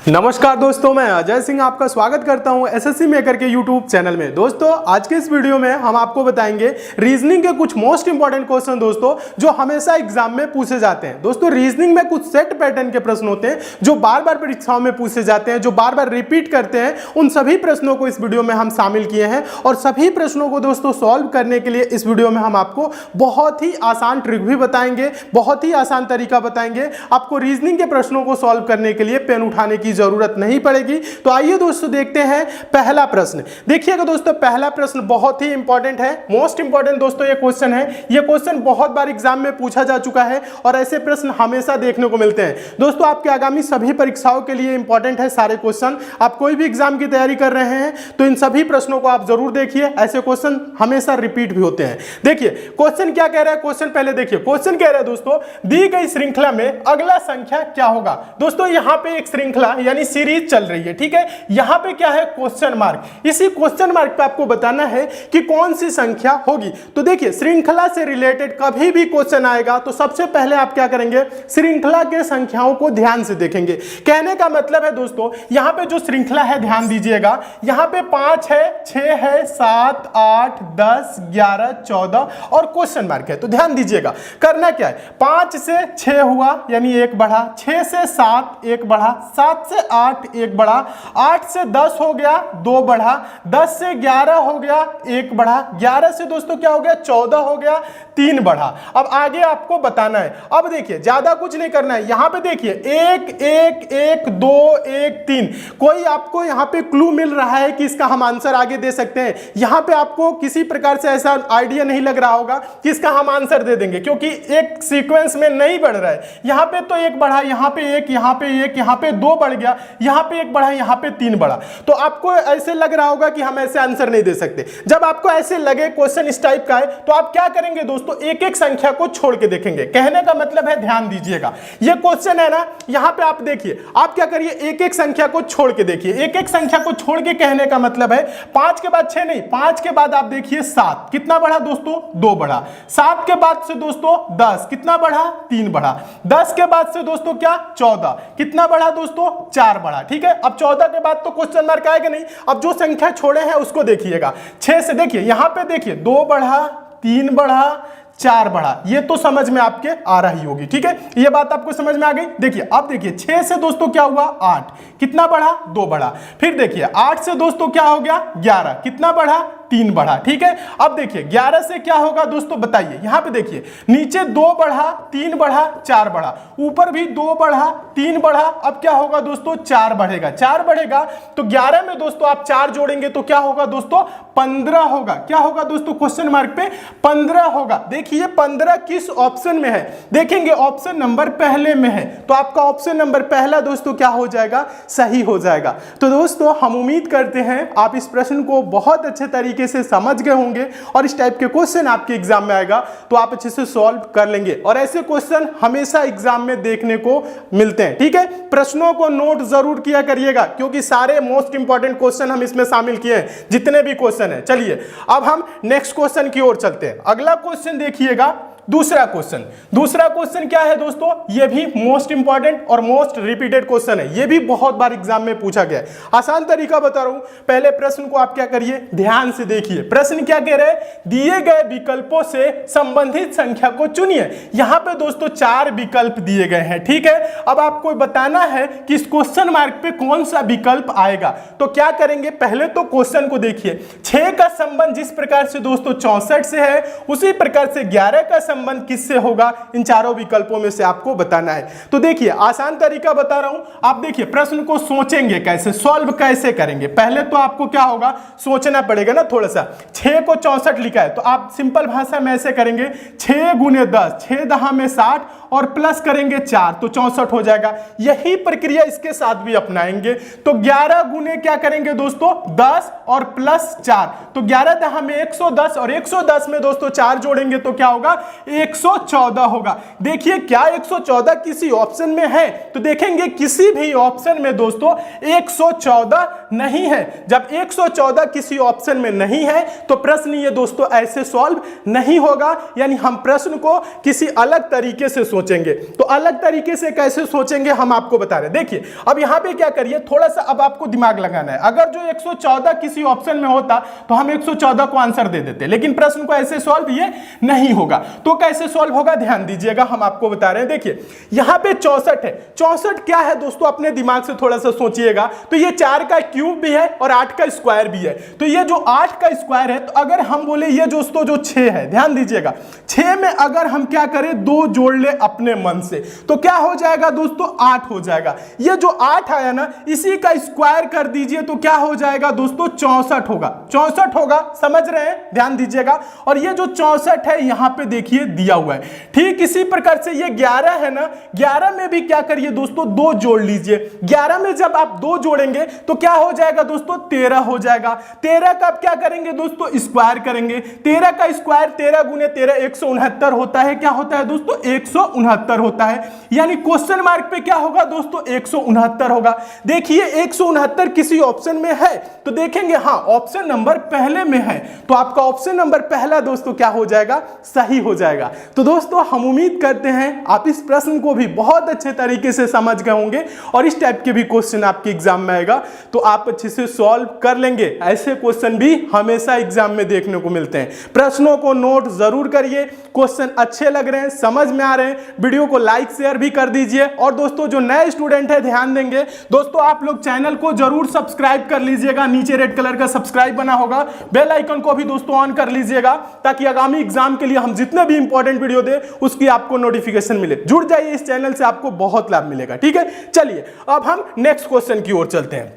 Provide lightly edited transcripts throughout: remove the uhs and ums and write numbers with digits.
नमस्कार दोस्तों, मैं अजय सिंह आपका स्वागत करता हूं एसएससी मेकर के यूट्यूब चैनल में। दोस्तों आज के इस वीडियो में हम आपको बताएंगे रीजनिंग के कुछ मोस्ट इंपॉर्टेंट क्वेश्चन दोस्तों जो हमेशा एग्जाम में पूछे जाते हैं। दोस्तों रीजनिंग में कुछ सेट पैटर्न के प्रश्न होते हैं जो बार बार परीक्षाओं में पूछे जाते हैं, जो बार बार रिपीट करते हैं। उन सभी प्रश्नों को इस वीडियो में हम शामिल किए हैं और सभी प्रश्नों को दोस्तों सॉल्व करने के लिए इस वीडियो में हम आपको बहुत ही आसान ट्रिक भी बताएंगे, बहुत ही आसान तरीका बताएंगे। आपको रीजनिंग के प्रश्नों को सॉल्व करने के लिए पेन उठाने की जरूरत नहीं पड़ेगी। तो आइए दोस्तों देखते हैं पहला प्रश्न। देखिएगा दोस्तों, पहला प्रश्न बहुत ही इंपॉर्टेंट है, मोस्ट इंपॉर्टेंट दोस्तों ये क्वेश्चन है। ये क्वेश्चन बहुत बार एग्जाम में पूछा जा चुका है और ऐसे प्रश्न हमेशा देखने को मिलते हैं। दोस्तों आपके आगामी सभी परीक्षाओं के लिए इंपॉर्टेंट है सारे क्वेश्चन। आप कोई भी एग्जाम की तैयारी कर रहे हैं तो इन सभी प्रश्नों को आप जरूर देखिए, ऐसे क्वेश्चन हमेशा रिपीट भी होते हैं। देखिए क्वेश्चन क्या कह रहा है, क्वेश्चन पहले देखिए। क्वेश्चन कह रहा है दोस्तों, दी गई श्रृंखला में अगला संख्या क्या होगा। दोस्तों यहां पे एक श्रृंखला यानी सीरीज चल रही है, ठीक है। यहां पे क्या है, क्वेश्चन मार्क। इसी क्वेश्चन मार्क पे आपको बताना है कि कौन सी संख्या होगी। तो देखिए श्रृंखला से रिलेटेड कभी भी क्वेश्चन आएगा तो सबसे पहले आप क्या करेंगे, श्रृंखला के संख्याओं को ध्यान से देखेंगे। कहने का मतलब है दोस्तों, यहां पे जो श्रृंखला है ध्यान दीजिएगा, यहां पे 5 है, 6 है, 7, 8, 10, 11, 14 और क्वेश्चन मार्क है। तो ध्यान दीजिएगा, करना क्या है, 5 से 6 हुआ यानी 1 बढ़ा, 6 से 7 1 बढ़ा, 7 से 8 1 बढ़ा, 8 से 10 हो गया 2 बढ़ा, 10 से 11 हो गया 1 बढ़ा, 11 से दोस्तों क्या हो गया 14 हो गया 3 बढ़ा। अब आगे आपको बताना है। अब देखिए ज्यादा कुछ नहीं करना है, यहां पे देखिए 1 1 1 2 1 3। कोई आपको यहां पे क्लू मिल रहा है कि इसका हम आंसर आगे दे सकते हैं। यहां पे आपको किसी प्रकार से ऐसा आइडिया नहीं लग रहा होगा कि इसका हम आंसर दे देंगे, क्योंकि एक सीक्वेंस में नहीं बढ़ रहा है। यहां पे तो 1 बढ़ा, यहां पे 1, यहां पे 1, यहां पे 2 बढ़ गया, यहां पे 1 बढ़ा, यहां पे 3 बढ़ा। तो आपको ऐसे लग रहा होगा कि हम ऐसे आंसर नहीं दे सकते। जब आपको ऐसे लगे क्वेश्चन इस टाइप का है तो आप क्या करेंगे दोस्तों, एक एक संख्या को छोड़ के देखेंगे। कहने का मतलब है, ध्यान दीजिएगा, ये क्वेश्चन है ना, यहां पे आप देखिए, आप क्या करिए, एक एक संख्या को छोड़ के देखिए। एक एक संख्या को छोड़ के कहने का मतलब है 5 के बाद 6 नहीं, 5 के बाद आप देखिए 7, कितना बढ़ा दोस्तों 2 बढ़ा। 7 के बाद से दोस्तों 10, कितना बढ़ा 3 बढ़ा। 10 के बाद से दोस्तों क्या 14, कितना बढ़ा दोस्तों 4 बढ़ा, ठीक है। अब 14 के बाद तो क्वेश्चन मार्क आएगा नहीं। अब जो संख्या छोड़े हैं उसको देखिएगा। 6 से देखिए, यहां पे देखिए 2 बढ़ा, 3 बढ़ा, 4 बढ़ा। ये तो समझ में आपके आ रही होगी, ठीक है, ये बात आपको समझ में आ गई। देखिए अब देखिए 6 से दोस्तों क्या हुआ 8, कितना बढ़ा 2 बढ़ा। फिर देखिए 8 से दोस्तों क्या हो गया 11, कितना बढ़ा 3 बढ़ा, ठीक है। अब देखिए 11 से क्या होगा दोस्तों बताइए, यहां पे देखिए नीचे 2 बढ़ा, 3 बढ़ा, 4 बढ़ा, ऊपर भी 2 बढ़ा, 3 बढ़ा। अब क्या होगा दोस्तों 4 बढ़ेगा। 4 बढ़ेगा तो 11 में दोस्तों आप 4 जोड़ेंगे तो क्या होगा दोस्तों 15 होगा। क्या होगा दोस्तों, क्वेश्चन मार्क पे 15 होगा। देखिए 15 किस ऑप्शन में है, देखेंगे ऑप्शन नंबर पहले में है, तो आपका ऑप्शन नंबर पहला दोस्तों क्या हो जाएगा, सही हो जाएगा। तो दोस्तों हम उम्मीद करते हैं आप इस प्रश्न को बहुत अच्छे तरीके से समझ गए होंगे और इस टाइप के क्वेश्चन आपके एग्जाम में आएगा तो आप अच्छे से सॉल्व कर लेंगे। और ऐसे क्वेश्चन हमेशा एग्जाम में देखने को मिलते हैं, ठीक है। प्रश्नों को नोट जरूर किया करिएगा क्योंकि सारे मोस्ट इंपॉर्टेंट क्वेश्चन हम इसमें शामिल किए हैं, जितने भी क्वेश्चन है। चलिए अब हम नेक्स्ट क्वेश्चन की ओर चलते हैं। अगला क्वेश्चन देखिएगा, दूसरा क्वेश्चन। दूसरा क्वेश्चन क्या है दोस्तों, ये भी मोस्ट इंपॉर्टेंट और मोस्ट रिपीटेड क्वेश्चन है। ये भी बहुत बार एग्जाम में पूछा गया है। आसान तरीका बता रहा हूं, पहले प्रश्न को आप क्या करिए, ध्यान से देखिए। प्रश्न क्या कह रहे हैं, दिए गए विकल्पों से संबंधित संख्या को चुनिए। यहां पे दोस्तों 4 विकल्प दिए गए हैं, ठीक है। अब आपको बताना है कि इस क्वेश्चन मार्क पे कौन सा विकल्प आएगा। तो क्या करेंगे, पहले तो क्वेश्चन को देखिए। 6 का संबंध जिस प्रकार से दोस्तों 64 से है, उसी प्रकार से 11 का संबंध किससे होगा, इन चारों विकल्पों में से आपको बताना है। तो देखिए आसान तरीका बता रहा हूं, आप देखिए प्रश्न को सोचेंगे कैसे, सॉल्व कैसे करेंगे। पहले तो आपको क्या होगा, सोचना पड़ेगा ना थोड़ा सा। 6 को 64 लिखा है तो आप सिंपल भाषा में ऐसे करेंगे, 6 गुने 10, 6 दहा में 60 और प्लस करेंगे 4 तो 64 हो जाएगा। यही प्रक्रिया इसके साथ भी अपनाएंगे। तो 11 गुने क्या करेंगे दोस्तों 10 और प्लस 4, तो 11 दहा में 110 और 110 में दोस्तों 4 जोड़ेंगे तो क्या होगा 114 होगा। देखिए क्या 114 किसी ऑप्शन में है, तो देखेंगे किसी भी ऑप्शन में दोस्तों 114 नहीं है। जब 114 किसी ऑप्शन में नहीं है तो प्रश्न ये दोस्तों ऐसे सॉल्व नहीं होगा, यानी हम प्रश्न को किसी अलग तरीके से सोचेंगे। सोचेंगे। तो अलग तरीके से कैसे सोचेंगे हम आपको बता रहे हैं। देखिए अब यहां पे क्या करिए, थोड़ा सा अब आपको दिमाग लगाना है। अगर जो 114 किसी ऑप्शन में होता तो हम 114 को आंसर दे देते, लेकिन प्रश्न को ऐसे सॉल्व ये नहीं होगा। तो कैसे सॉल्व होगा ध्यान दीजिएगा, हम आपको बता रहे हैं। देखिए यहां पे 64 है। 64 क्या है दोस्तों, अपने दिमाग से थोड़ा सा सोचिएगा। तो ये 4 का क्यूब भी है और 8 का स्क्वायर भी है। तो ये जो 8 का स्क्वायर है, तो अगर हम बोले ये दोस्तों जो 6 है, ध्यान दीजिएगा 6 में अगर हम क्या करें 2 जोड़ ले अपने मन से, तो क्या हो जाएगा दोस्तों 8 हो जाएगा। ये जो 8 आया ना, इसी का स्क्वायर कर दीजिए तो क्या हो जाएगा दोस्तों 64 होगा। 64 होगा, समझ रहे हैं, ध्यान दीजिएगा। और ये जो 64 है यहां पे देखिए दिया हुआ है। ठीक इसी प्रकार से ये 11 है ना, 11 में भी क्या करिए दोस्तों 2 जोड़ लीजिए। 11 में जब आप 2 जोड़ेंगे तो क्या हो जाएगा दोस्तों 13 हो जाएगा। 13 का आप क्या करेंगे दोस्तों स्क्वायर करेंगे। 13 का स्क्वायर 13 गुने 13 169 होता है। क्या होता है दोस्तों 169 होता है। यानी क्वेश्चन मार्क पे क्या होगा दोस्तों 169 होगा। देखिए 169 किसी ऑप्शन में है तो देखेंगे हाँ ऑप्शन नंबर पहले में है, तो आपका ऑप्शन नंबर पहला दोस्तों क्या हो जाएगा सही हो जाएगा। तो दोस्तों हम उम्मीद करते हैं आप इस प्रश्न को भी बहुत अच्छे तरीके से समझ गए होंगे और इस टाइप के भी क्वेश्चन आपके एग्जाम में आएगा तो आप अच्छे से सॉल्व कर लेंगे। ऐसे क्वेश्चन भी हमेशा एग्जाम में देखने को मिलते हैं। प्रश्नों को नोट जरूर करिए, क्वेश्चन अच्छे लग रहे हैं, समझ में आ रहे हैं, वीडियो को लाइक शेयर भी कर दीजिए। और दोस्तों जो नए स्टूडेंट है ध्यान देंगे दोस्तों, आप लोग चैनल को जरूर सब्सक्राइब कर लीजिएगा। नीचे रेड कलर का सब्सक्राइब बना होगा, बेल आइकन को भी दोस्तों ऑन कर लीजिएगा ताकि आगामी एग्जाम के लिए हम जितने भी इंपॉर्टेंट वीडियो दे उसकी आपको नोटिफिकेशन मिले। जुड़ जाइए इस चैनल से, आपको बहुत लाभ मिलेगा। ठीक है, चलिए अब हम नेक्स्ट क्वेश्चन की ओर चलते हैं।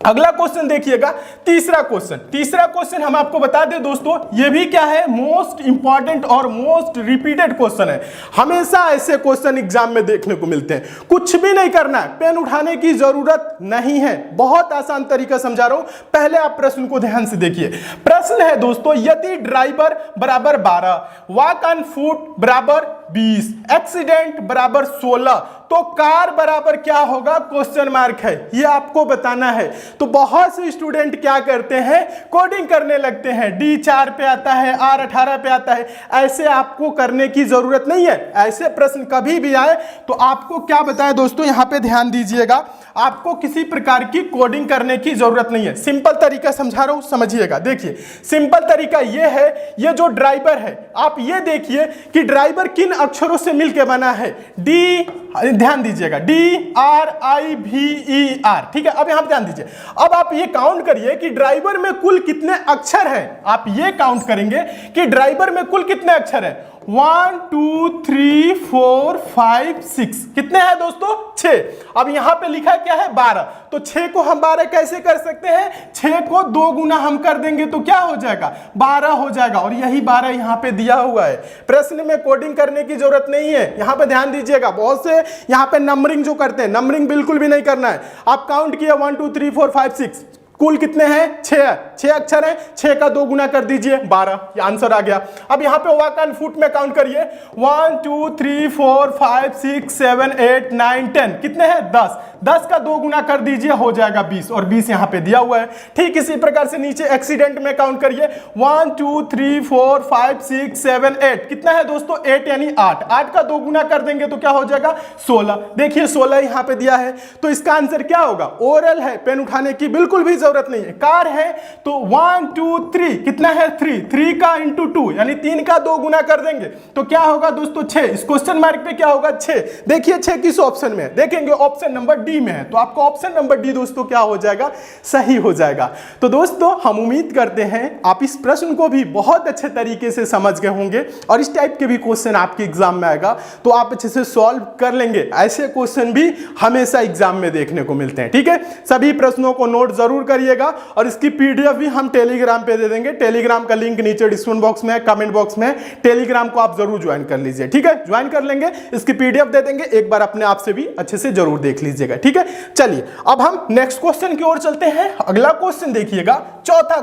अगला क्वेश्चन देखिएगा, तीसरा क्वेश्चन हम आपको बता दें दोस्तों, ये भी क्या है मोस्ट इंपॉर्टेंट और मोस्ट रिपीटेड क्वेश्चन है। हमेशा ऐसे क्वेश्चन एग्जाम में देखने को मिलते हैं। कुछ भी नहीं करना है, पेन उठाने की जरूरत नहीं है, बहुत आसान तरीका समझा रहा हूं। पहले आप प्रश्न को ध्यान से देखिए। प्रश्न है दोस्तों, यदि ड्राइवर बराबर 12, वॉक ऑन फुट बराबर 20, एक्सीडेंट बराबर 16, तो कार बराबर क्या होगा क्वेश्चन मार्क है, ये आपको बताना है। तो बहुत से स्टूडेंट क्या करते हैं कोडिंग करने लगते हैं, D4 पे आता है, R18 पे आता है। ऐसे आपको करने की जरूरत नहीं है। ऐसे प्रश्न कभी भी आए तो आपको क्या बताएं दोस्तों, यहां पे ध्यान दीजिएगा, आपको किसी प्रकार की कोडिंग करने की जरूरत नहीं है। सिंपल तरीका समझा रहा हूं, समझिएगा। देखिए सिंपल तरीका ये है, ये जो ड्राइवर है आप ये देखिए कि ड्राइवर किन अक्षरों से मिलकर बना है, डी, ध्यान दीजिएगा DRIVER। ठीक है, अब यहां पर ध्यान दीजिए। अब आप ये काउंट करिए कि ड्राइवर में कुल कितने अक्षर हैं। आप ये काउंट करेंगे कि ड्राइवर में कुल कितने अक्षर हैं। 1 2 3 4 5 6, कितने हैं दोस्तों 6। अब यहां पे लिखा क्या है 12, तो 6 को हम 12 कैसे कर सकते हैं, 6 को 2 गुना हम कर देंगे तो क्या हो जाएगा 12 हो जाएगा। और यही 12 यहां पे दिया हुआ है। प्रश्न में कोडिंग करने की जरूरत नहीं है। यहां पे ध्यान दीजिएगा, बहुत से यहां पे नंबरिंग जो करते हैं, नंबरिंग बिल्कुल भी नहीं करना है। आप काउंट किया 1 2 3 4 5 6, कुल कितने हैं 6 अक्षर हैं, 6 का 2 गुना कर दीजिए 12, ये आंसर आ गया। अब यहां पे वॉक ऑन फुट में काउंट करिए 1 2 3 4 5 6 7 8 9 10, कितने हैं 10, 10 का 2 गुना कर दीजिए हो जाएगा 20, और 20 यहां पे दिया हुआ है। ठीक इसी प्रकार से नीचे एक्सीडेंट में काउंट करिए 1 2 3 4 5 6 7 8, कितना है दोस्तों 8 यानी 8, 8 का 2 गुना कर देंगे तो क्या हो जाएगा 16। देखिए 16 यहां पे दिया है, तो इसका आंसर क्या होगा, ओरल है, पेन उठाने की बिल्कुल भी जरूरत नहीं है। कार है तो 1 2 3, कितना है 3, 3 का इंटू 2 यानी 3 का 2 गुना कर देंगे तो क्या होगा दोस्तों 6। इस क्वेश्चन मार्क पे क्या होगा 6। देखिए 6 किस ऑप्शन में है, देखेंगे ऑप्शन नंबर डी में है, तो आपका ऑप्शन नंबर डी दोस्तों क्या हो जाएगा सही हो जाएगा। तो दोस्तों हम उम्मीद करते हैं आप इस प्रश्न को भी बहुत अच्छे तरीके से समझ गए होंगे और इस टाइप के भी क्वेश्चन आपके एग्जाम में आएगा तो आप अच्छे से सॉल्व कर लेंगे। ऐसे क्वेश्चन भी हमेशा एग्जाम में देखने को मिलते हैं। ठीक है, सभी प्रश्नों को नोट जरूर करिएगा और इसकी पीडीएफ भी हम टेलीग्राम पे दे देंगे। टेलीग्राम का लिंक नीचे डिस्क्रिप्शन बॉक्स में, कमेंट बॉक्स में, टेलीग्राम को आप जरूर ज्वाइन कर लीजिए। ठीक है, ज्वाइन कर लेंगे, इसकी पीडीएफ दे देंगे, एक बार अपने आप से भी अच्छे से जरूर देख लीजिएगा। ठीक है, चलिए अब हम नेक्स्ट क्वेश्चन की ओर चलते हैं। अगला क्वेश्चन देखिएगा, चौथा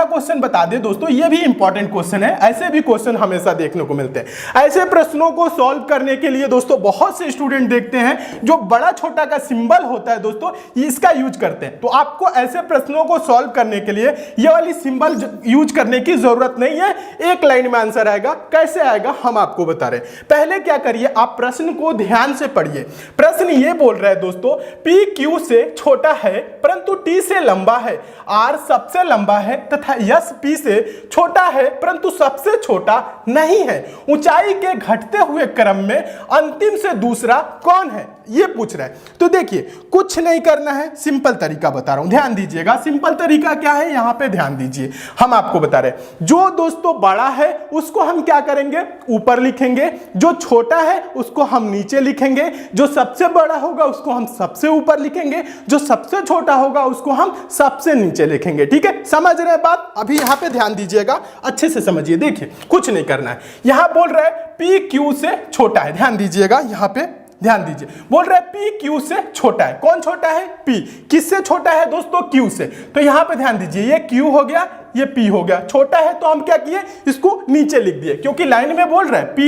क्वेश्चन बता दें दोस्तों, ये भी इंपॉर्टेंट क्वेश्चन है। ऐसे भी क्वेश्चन हमेशा देखने को मिलते हैं। ऐसे प्रश्नों को सॉल्व करने के लिए दोस्तों बहुत से स्टूडेंट देखते हैं जो बड़ा छोटा का सिंबल होता है दोस्तों, इसका यूज करते हैं। तो आपको ऐसे प्रश्नों को सॉल्व करने करने के लिए ये वाली सिंबल यूज करने की जरूरत नहीं है, एक लाइन में आंसर आएगा। कैसे आएगा हम आपको बता रहे। पहले क्या करिए, आप प्रश्न को ध्यान से पढ़िए। प्रश्न ये बोल रहा है दोस्तों, P Q से छोटा है परंतु T से लंबा है, R सबसे लंबा है तथा S P से छोटा है परंतु सबसे छोटा नहीं है। ऊंचाई के घटते हुए क्रम में अंतिम से दूसरा कौन है, ये पूछ रहा है। तो देखिए कुछ नहीं करना है, सिंपल तरीका बता रहा हूं, ध्यान दीजिएगा। सिंपल तरीका क्या है, यहां पे ध्यान दीजिए। हम आपको बता रहे हैं, जो दोस्तों बड़ा है उसको हम क्या करेंगे, ऊपर लिखेंगे, जो छोटा है उसको हम नीचे लिखेंगे, जो सबसे बड़ा होगा उसको हम सबसे ऊपर लिखेंगे, जो सबसे छोटा होगा उसको हम सबसे नीचे लिखेंगे। ठीक है, समझ रहे बात। अभी यहां पे ध्यान दीजिएगा, अच्छे से समझिए। देखिए कुछ नहीं करना है, यहां बोल रहा है P Q से छोटा है, ध्यान दीजिएगा, यहां पे ध्यान दीजिए। बोल रहा है P Q से छोटा है। कौन छोटा है, P। किससे छोटा है दोस्तों, Q से। तो यहां पे ध्यान दीजिए, ये Q हो गया, ये P हो गया। छोटा है तो हम क्या किए, इसको नीचे लिख दिए, क्योंकि लाइन में बोल रहा है P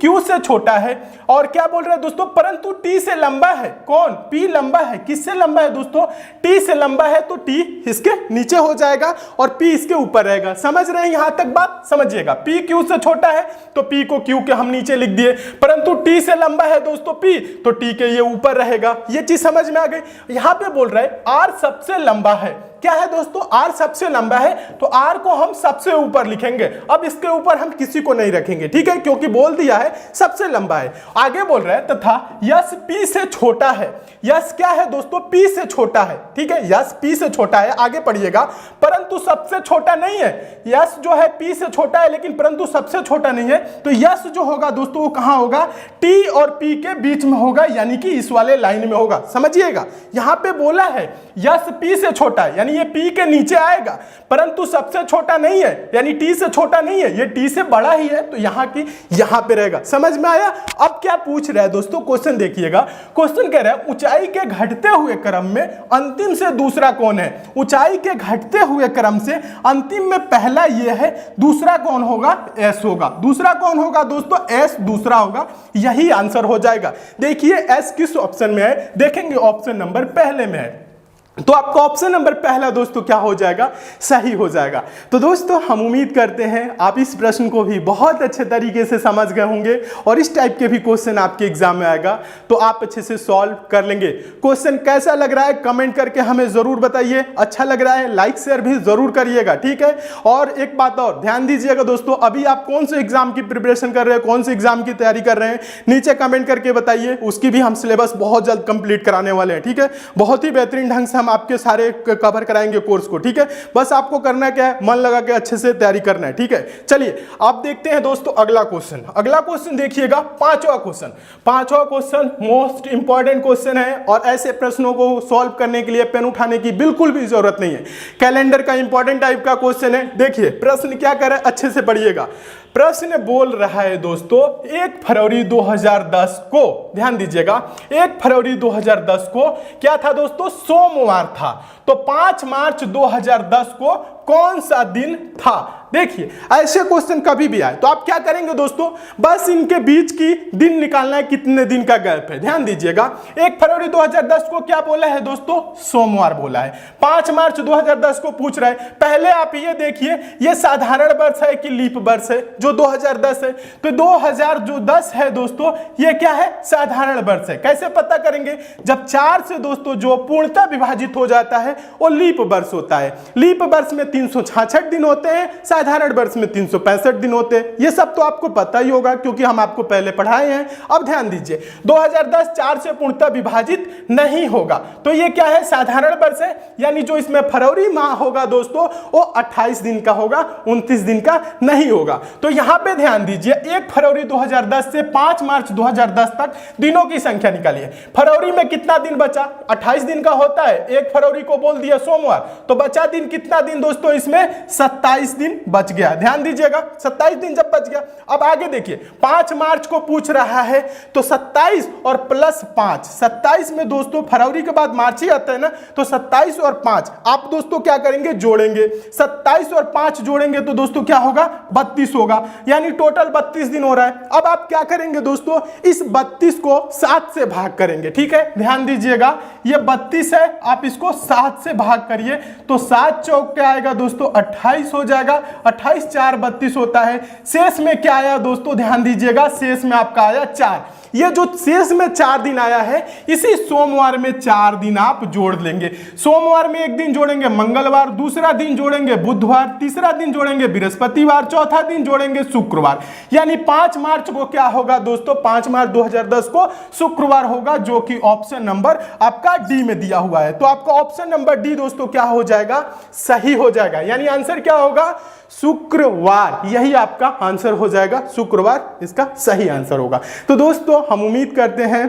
Q से छोटा है। और क्या बोल रहा है दोस्तों, परंतु T से लंबा है। कौन, P लंबा है। किससे लंबा है दोस्तों, T से लंबा है, तो T इसके नीचे हो जाएगा और P इसके ऊपर रहेगा। समझ रहे हैं यहां तक बात, समझिएगा। P Q से छोटा है तो P को Q के हम नीचे लिख दिए, परंतु T से लंबा है दोस्तों P, तो T के ये ऊपर रहेगा। ये चीज समझ में आ गई। यहां पे बोल रहा है R सबसे लंबा है। क्या है दोस्तों, R सबसे लंबा है, तो R को हम सबसे ऊपर लिखेंगे। अब इसके ऊपर हम किसी को नहीं रखेंगे, ठीक है, क्योंकि बोल दिया है सबसे लंबा है। आगे बोल रहा है तथा यस P से छोटा है। यस क्या है दोस्तों, P से छोटा है। ठीक है, यस P से छोटा है, आगे पढ़िएगा, परंतु सबसे छोटा नहीं है। यस जो है P से छोटा है लेकिन परंतु सबसे छोटा नहीं है, तो यस जो होगा दोस्तों वो कहां होगा, T और P के बीच में होगा, यानी कि इस वाले लाइन में होगा। समझिएगा, यहां पे बोला है यस P से छोटा है, यानी ये P के नीचे आएगा, परंतु सबसे छोटा नहीं है, यानी T से छोटा नहीं है, ये T से बड़ा ही है, तो यहां की यहां पे रहेगा। समझ में आया। अब क्या पूछ रहा है दोस्तों, क्वेश्चन देखिएगा। क्वेश्चन कह रहा है ऊंचाई के घटते हुए क्रम में अंतिम से दूसरा कौन है। ऊंचाई के घटते हुए क्रम से अंतिम में पहला ये है, दूसरा कौन होगा, S होगा। दूसरा कौन होगा दोस्तों, S दूसरा होगा। यही आंसर हो जाएगा। देखिए S किस ऑप्शन में है, देखेंगे ऑप्शन नंबर पहले में है, तो आपका ऑप्शन नंबर पहला दोस्तों क्या हो जाएगा, सही हो जाएगा। तो दोस्तों हम उम्मीद करते हैं आप इस प्रश्न को भी बहुत अच्छे तरीके से समझ गए होंगे और इस टाइप के भी क्वेश्चन आपके एग्जाम में आएगा तो आप अच्छे से सॉल्व कर लेंगे। क्वेश्चन कैसा लग रहा है कमेंट करके हमें जरूर बताइए। अच्छा लग रहा है लाइक शेयर भी जरूर करिएगा, ठीक है। और एक बात और ध्यान दीजिएगा दोस्तों, अभी आप कौन से एग्जाम की प्रिपरेशन कर रहे हैं, कौन से एग्जाम की तैयारी कर रहे हैं, नीचे कमेंट करके बताइए। उसकी भी हम सिलेबस बहुत जल्द कंप्लीट कराने वाले हैं, ठीक है। बहुत ही बेहतरीन ढंग से हम आपके सारे कवर कराएंगे कोर्स को, ठीक है। बस आपको करना क्या है, मन लगा के अच्छे से तैयारी करना है, ठीक है। चलिए आप देखते हैं दोस्तों अगला क्वेश्चन। अगला क्वेश्चन देखिएगा, पांचवा क्वेश्चन। पांचवा क्वेश्चन मोस्ट इंपॉर्टेंट क्वेश्चन है और ऐसे प्रश्नों को सॉल्व करने के लिए पेन उठाने की बिल्कुल भी जरूरत नहीं है। कैलेंडर का इंपॉर्टेंट टाइप का क्वेश्चन है। देखिए प्रश्न क्या कर रहा है, अच्छे से पढ़िएगा। प्रश्न बोल रहा है दोस्तों 1 फरवरी 2010 को, ध्यान दीजिएगा, 1 फरवरी 2010 को क्या था दोस्तों, सोमवार था। तो 5 मार्च 2010 को कौन सा दिन था। देखिए ऐसे क्वेश्चन कभी भी आए तो आप क्या करेंगे दोस्तों, बस इनके बीच की दिन निकालना है, कितने दिन का गैप है। ध्यान दीजिएगा 1 फरवरी 2010 को क्या बोला है दोस्तों, सोमवार बोला है। 5 मार्च 2010 को पूछ रहा है। पहले आप ये देखिए ये साधारण वर्ष है कि लीप वर्ष है, जो 2010 है। तो 2010 है दोस्तों, ये क्या है, साधारण वर्ष है। कैसे पता करेंगे, जब 4 से दोस्तों जो पूर्णतः विभाजित हो जाता है वो लीप वर्ष होता है। लीप वर्ष में 366 दिन होते हैं, साधारण वर्ष में 365 दिन होते हैं। ये सब तो आपको पता ही होगा क्योंकि हम आपको पहले पढ़ाए हैं। अब ध्यान दीजिए 2010 4 से पूर्णतः विभाजित नहीं होगा, तो ये क्या है, साधारण वर्ष है। यानी जो इसमें फरवरी माह होगा दोस्तों वो 28 दिन का होगा, 29 दिन का नहीं होगा। तो यहां पे ध्यान दीजिए 1 फरवरी 2010 से 5 मार्च 2010 तक दिनों की संख्या निकालिए। फरवरी में कितना दिन बचा, 28 दिन का होता है। 1 फरवरी को बोल दिया सोमवार, तो बचा दिन कितना दिन दोस्तों, इसमें 27 दिन बच गया। ध्यान दीजिएगा 27 दिन जब बच गया। अब आगे देखिए 5 मार्च को पूछ रहा है तो 27 और प्लस 5, 27 में दोस्तों फरवरी के बाद मार्च ही आता है ना, तो 27 और 5 आप दोस्तों क्या करेंगे, जोड़ेंगे। 27 और 5 जोड़ेंगे तो दोस्तों क्या होगा, 32 होगा, यानी टोटल 32 दिन हो रहा है। अब आप क्या करेंगे दोस्तों, इस 32 को 7 से भाग करेंगे। ठीक है, ध्यान दीजिएगा ये 32 है, आप इसको 7 से भाग करिए तो 7 चौक क्या आएगा दोस्तों, 28 हो जाएगा। 28 4 32 होता है। शेष में क्या आया दोस्तों, ध्यान दीजिएगा शेष में आपका आया 4। ये जो शेष में 4 दिन आया है, इसी सोमवार में 4 दिन आप जोड़ लेंगे। सोमवार में एक दिन जोड़ेंगे मंगलवार, दूसरा दिन जोड़ेंगे बुधवार, तीसरा दिन जोड़ेंगे बृहस्पतिवार, चौथा दिन जोड़ेंगे शुक्रवार। यानी 5 मार्च को क्या होगा दोस्तों, 5 मार्च 2010 को शुक्रवार होगा, जो कि ऑप्शन नंबर आपका डी में दिया हुआ है। तो आपका ऑप्शन नंबर डी दोस्तों क्या हो जाएगा, सही हो जाएगा। यानी आंसर क्या होगा, शुक्रवार। यही आपका आंसर हो जाएगा, शुक्रवार इसका सही आंसर होगा। तो दोस्तों हम उम्मीद करते हैं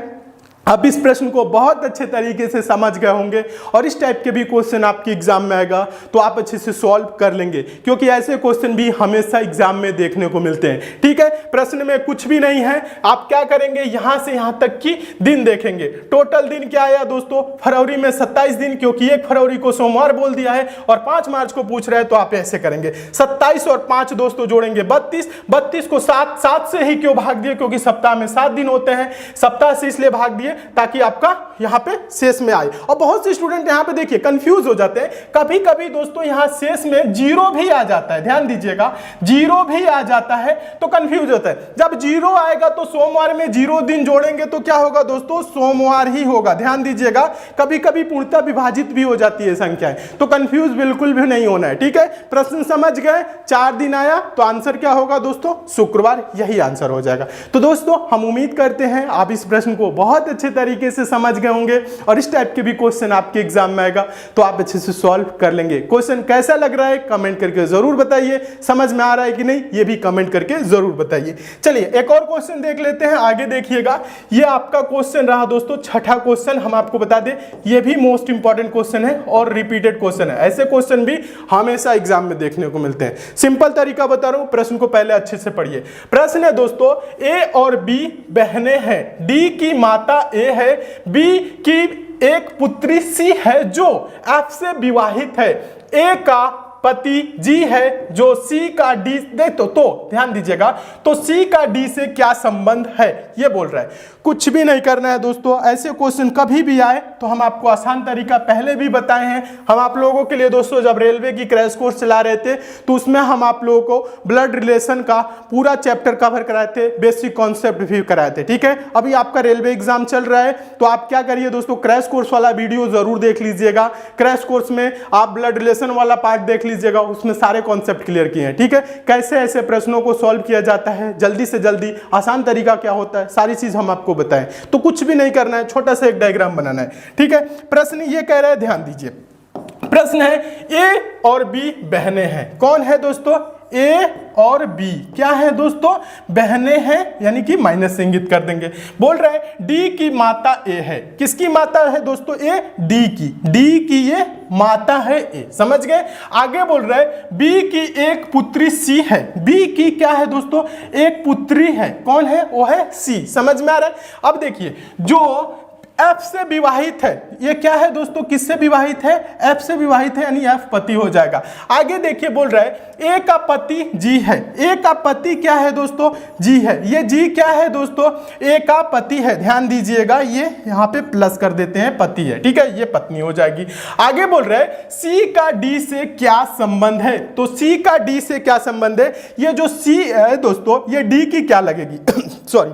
आप इस प्रश्न को बहुत अच्छे तरीके से समझ गए होंगे और इस टाइप के भी क्वेश्चन आपके एग्जाम में आएगा तो आप अच्छे से सॉल्व कर लेंगे, क्योंकि ऐसे क्वेश्चन भी हमेशा एग्जाम में देखने को मिलते हैं। ठीक है, प्रश्न में कुछ भी नहीं है, आप क्या करेंगे, यहां से यहां तक की दिन देखेंगे। टोटल दिन क्या आया दोस्तों, फरवरी में 27 दिन, क्योंकि 1 फरवरी को सोमवार बोल दिया है और 5 मार्च को पूछ रहे हैं, तो आप ऐसे करेंगे 27 और 5 दोस्तों जोड़ेंगे 32, 32 को 7 से ही क्यों भाग दिए, क्योंकि सप्ताह में 7 दिन होते हैं, सप्ताह से इसलिए भाग दिए ताकि आपका यहां पे शेष में आए। और बहुत से स्टूडेंट यहां पे देखिए कंफ्यूज हो जाते हैं, कभी कभी दोस्तों यहां शेष में 0 भी आ जाता है। ध्यान दीजिएगा 0 भी आ जाता है तो कंफ्यूज होता है। जब 0 आएगा तो सोमवार में 0 दिन जोड़ेंगे तो क्या होगा दोस्तों, सोमवार ही होगा। ध्यान दीजिएगा कभी कभी पूर्णतः विभाजित भी हो जाती है संख्याएं, तो कंफ्यूज बिल्कुल भी नहीं होना है। ठीक है, प्रश्न समझ गए, 4 दिन आया तो आंसर क्या होगा दोस्तों, शुक्रवार, यही आंसर हो जाएगा। तो दोस्तों हम उम्मीद करते हैं आप इस प्रश्न को बहुत अच्छे तरीके से समझ गए होंगे और इस टाइप के भी क्वेश्चन आपके एग्जाम में आएगा तो आप अच्छे से सॉल्व कर लेंगे। क्वेश्चन कैसा लग रहा है कमेंट करके जरूर बताइए, समझ में आ रहा है कि नहीं ये भी कमेंट करके जरूर बताइए। चलिए एक और क्वेश्चन देख लेते हैं, आगे देखिएगा। ये आपका क्वेश्चन रहा दोस्तों, छठा क्वेश्चन। हम आपको बता दें ये भी मोस्ट इंपॉर्टेंट क्वेश्चन है और रिपीटेड क्वेश्चन है। ऐसे क्वेश्चन भी हमेशा एग्जाम में देखने को मिलते हैं। सिंपल तरीका बता रहा हूं, प्रश्न को पहले अच्छे से पढ़िए। प्रश्न है दोस्तों, ए और बी बहनें हैं, डी की माता ए है, बी की एक पुत्री सी है जो एफ से विवाहित है, ए का पति जी है जो सी का डी दे तो ध्यान दीजिएगा, तो सी का डी से क्या संबंध है ये बोल रहा है। कुछ भी नहीं करना है दोस्तों, ऐसे क्वेश्चन कभी भी आए तो हम आपको आसान तरीका पहले भी बताए हैं। हम आप लोगों के लिए दोस्तों जब रेलवे की क्रैश कोर्स चला रहे थे तो उसमें हम आप लोगों को ब्लड रिलेशन का पूरा चैप्टर कवर कराए थे, बेसिक कॉन्सेप्ट भी कराए थे। ठीक है, अभी आपका रेलवे एग्जाम चल रहा है तो आप क्या करिए दोस्तों, क्रैश कोर्स वाला वीडियो जरूर देख लीजिएगा। क्रैश कोर्स में आप ब्लड रिलेशन वाला पार्ट देख लीजिएगा, उसमें सारे कॉन्सेप्ट क्लियर किए हैं। ठीक है, कैसे ऐसे प्रश्नों को सॉल्व किया जाता है, जल्दी से जल्दी आसान तरीका क्या होता है, सारी चीज हम आपको बताएं। तो कुछ भी नहीं करना है, छोटा सा एक डायग्राम बनाना है। ठीक है, प्रश्न ये कह रहा है, ध्यान दीजिए। प्रश्न है ए और बी बहनें हैं। कौन है दोस्तों, ए और बी क्या है दोस्तों, बहनें हैं, यानी कि माइनस से इंगित कर देंगे। बोल रहा है डी की माता ए है। किसकी माता है दोस्तों, ए, डी की ये माता है ए। समझ गए। आगे बोल रहा है बी की एक पुत्री सी है। बी की क्या है दोस्तों, एक पुत्री है। कौन है, वो है सी। समझ में आ रहा है। अब देखिए जो एफ से विवाहित है, ये क्या है दोस्तों, किससे विवाहित है, एफ से विवाहित है, यानी एफ पति हो जाएगा। आगे देखिए बोल रहा है ए का पति जी है। ए का पति क्या है दोस्तों, जी है। ये जी क्या है दोस्तों, ए का पति है। ध्यान दीजिएगा ये यहाँ पे प्लस कर देते हैं, पति है। ठीक है, ये पत्नी हो जाएगी। आगे बोल रहा है सी का डी से क्या संबंध है। तो सी का डी से क्या संबंध है, ये जो सी है दोस्तों ये डी की क्या लगेगी सॉरी,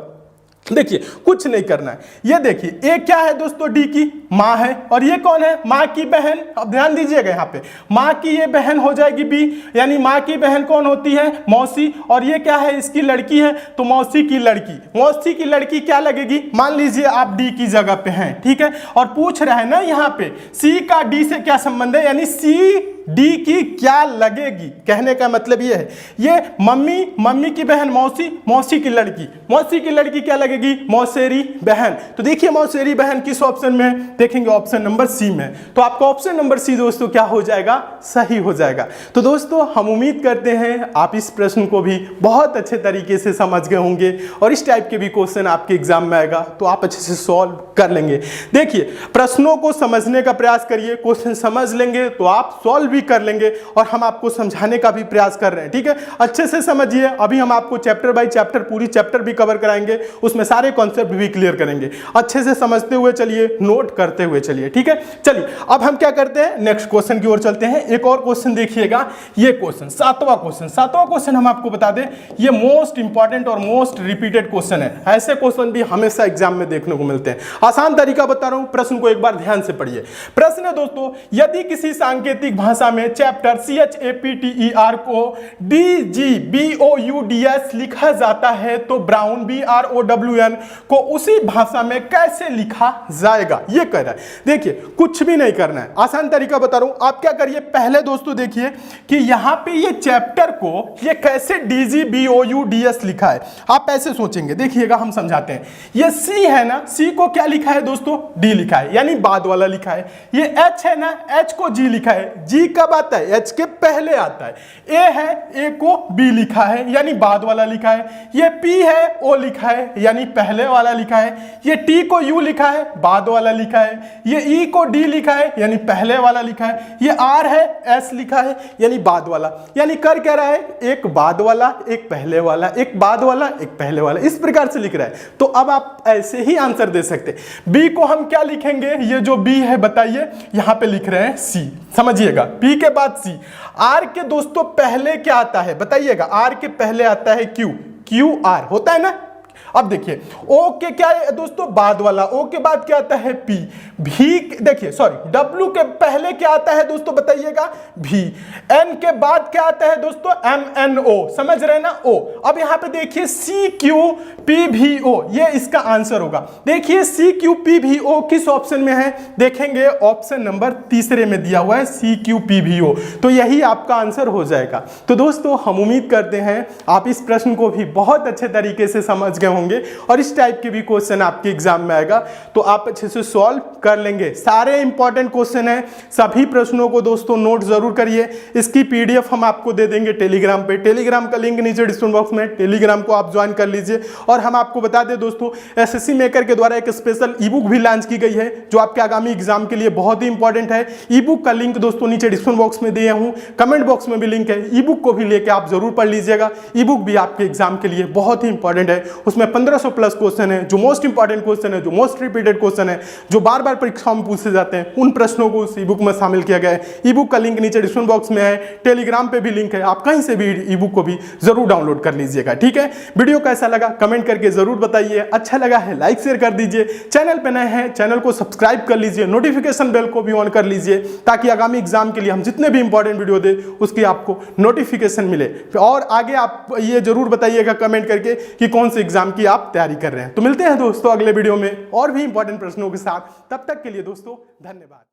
देखिए कुछ नहीं करना है। ये देखिए ए क्या है दोस्तों, डी की माँ है, और ये कौन है, माँ की बहन। अब ध्यान दीजिएगा यहाँ पे माँ की ये बहन हो जाएगी बी, यानी माँ की बहन कौन होती है, मौसी, और ये क्या है, इसकी लड़की है, तो मौसी की लड़की। मौसी की लड़की क्या लगेगी, मान लीजिए आप डी की जगह पे हैं। ठीक है, और पूछ रहे हैं ना यहाँ पे सी का डी से क्या संबंध है, यानी सी डी की क्या लगेगी। कहने का मतलब ये है, ये मम्मी की बहन मौसी, मौसी की लड़की क्या लगेगी, मौसेरी बहन। तो देखिए मौसेरी बहन किस ऑप्शन में है, देखेंगे ऑप्शन नंबर सी में, तो आपका ऑप्शन नंबर सी दोस्तों क्या हो जाएगा, सही हो जाएगा। तो दोस्तों हम उम्मीद करते हैं आप इस प्रश्न को भी बहुत अच्छे तरीके से समझ गए होंगे और इस टाइप के भी क्वेश्चन आपके एग्जाम में आएगा तो आप अच्छे से सॉल्व कर लेंगे। देखिए प्रश्नों को समझने का प्रयास करिए, क्वेश्चन समझ लेंगे तो आप सॉल्व भी कर लेंगे और हम आपको समझाने का भी प्रयास कर रहे हैं, ठीक है। अच्छे से समझिए, अभी हम आपको चैप्टर बाय चैप्टर पूरी चैप्टर भी कवर कराएंगे, उसमें सारे कॉन्सेप्ट भी क्लियर करेंगे। अच्छे से समझते हुए चलिए, नोट करते हुए चलिए, ठीक है। चलिए अब हम क्या करते हैं, नेक्स्ट क्वेश्चन की ओर चलते हैं। एक और क्वेश्चन देखिएगा, ये क्वेश्चन सातवां क्वेश्चन हम आपको बता दें ये मोस्ट इंपॉर्टेंट और मोस्ट रिपीटेड क्वेश्चन है। ऐसे क्वेश्चन भी हमेशा एग्जाम में देखने को मिलते हैं। आसान तरीका बता रहा हूं, प्रश्न को एक बार ध्यान से पढ़िए। प्रश्न है दोस्तों, यदि किसी सांकेतिक भाषा में चैप्टर CHAPTER को DGBOUDS लिखा जाता है तो ब्राउन BROWN को उसी भाषा में कैसे लिखा जाएगा, ये कह रहा है। देखिए कुछ भी नहीं करना है, आसान तरीका बता रहा हूं। आप क्या करिए, पहले दोस्तों देखिए कि यहां पे ये चैप्टर को ये कैसे DGBOUDS लिखा है। आप ऐसे सोचेंगे, देखिएगा हम समझाते हैं। ये C है ना, C को क्या लिखा है दोस्तों, D लिखा है, यानी बाद वाला लिखा है। ये H है ना, H को G लिखा है, G कब आता है, H के पहले आता है। A है, A को B लिखा है, यानी बाद वाला लिखा है। ये P है, O लिखा है, यानी पहले वाला लिखा है। ये T को U लिखा है, बाद वाला लिखा है। ये E को D लिखा है, यानी पहले वाला लिखा है। ये R है, S लिखा है, यानी बाद वाला। यानी कर क्या रहा है, एक बाद वाला, एक पहले वाला, एक बाद वाला, एक पहले वाला, इस प्रकार से लिख रहा है। तो अब आप ऐसे ही आंसर दे सकते हैं। B को हम क्या लिखेंगे, ये जो B है बताइए, यहां पे लिख रहे हैं C, समझिएगा। P के बाद C। R के दोस्तों पहले क्या आता है बताइएगा, R के पहले आता है Q, QR होता है ना। अब देखिए O के क्या है दोस्तों, बाद वाला, O के बाद क्या आता है P, V देखिए सॉरी W के पहले क्या आता है दोस्तों बताइएगा, V, N के बाद क्या आता है दोस्तों, MNO, समझ रहे हैं ना, O। अब यहां पे देखिए CQPVO, ये इसका आंसर होगा। देखिए CQPVO किस ऑप्शन में है, देखेंगे ऑप्शन नंबर तीसरे में दिया हुआ है CQPVO, तो यही आपका आंसर हो जाएगा। तो दोस्तों हम उम्मीद करते हैं आप इस प्रश्न को भी बहुत अच्छे तरीके से समझ गए होंगे और इस टाइप के भी क्वेश्चन आपके एग्जाम में आएगा तो आप अच्छे से सॉल्व कर लेंगे। सारे इंपॉर्टेंट क्वेश्चन है, सभी प्रश्नों को दोस्तों नोट जरूर करिए। इसकी PDF हम आपको दे देंगे टेलीग्राम पे, टेलीग्राम का लिंक नीचे डिस्क्रिप्शन बॉक्स में, टेलीग्राम को आप ज्वाइन कर लीजिए। और हम आपको बता दें दोस्तों SSC मेकर के द्वारा एक स्पेशल ईबुक भी लॉन्च की गई है जो आपके आगामी एग्जाम के लिए बहुत ही इंपॉर्टेंट है। ईबुक का लिंक दोस्तों नीचे डिस्क्रिप्शन बॉक्स में दिया हूं, कमेंट बॉक्स में भी लिंक है। ईबुक को भी लेकर आप जरूर पढ़ लीजिएगा। ईबुक भी आपके एग्जाम के लिए बहुत ही इंपॉर्टेंट है, उसमें 1500 प्लस क्वेश्चन है, जो मोस्ट इंपॉर्टेंट क्वेश्चन है, जो मोस्ट रिपीटेड क्वेश्चन है, जो बार बार परीक्षाओं में पूछे जाते हैं, उन प्रश्नों को उस ईबुक में शामिल किया गया है। ईबुक का लिंक नीचे डिस्क्रिप्शन बॉक्स में है, टेलीग्राम पे भी लिंक है, आप कहीं से भी ईबुक को भी जरूर डाउनलोड कर लीजिएगा, ठीक है। वीडियो कैसा लगा कमेंट करके जरूर बताइए, अच्छा लगा है लाइक शेयर कर दीजिए, चैनल पे नए हैं चैनल को सब्सक्राइब कर लीजिए, नोटिफिकेशन बेल को भी ऑन कर लीजिए ताकि आगामी एग्जाम के लिए हम जितने भी इंपॉर्टेंट वीडियो दे उसकी आपको नोटिफिकेशन मिले। और आगे आप ये जरूर बताइएगा कमेंट करके कि कौन से एग्जाम की आप तैयारी कर रहे हैं। तो मिलते हैं दोस्तों अगले वीडियो में और भी इंपॉर्टेंट प्रश्नों के साथ, तब तक के लिए दोस्तों धन्यवाद।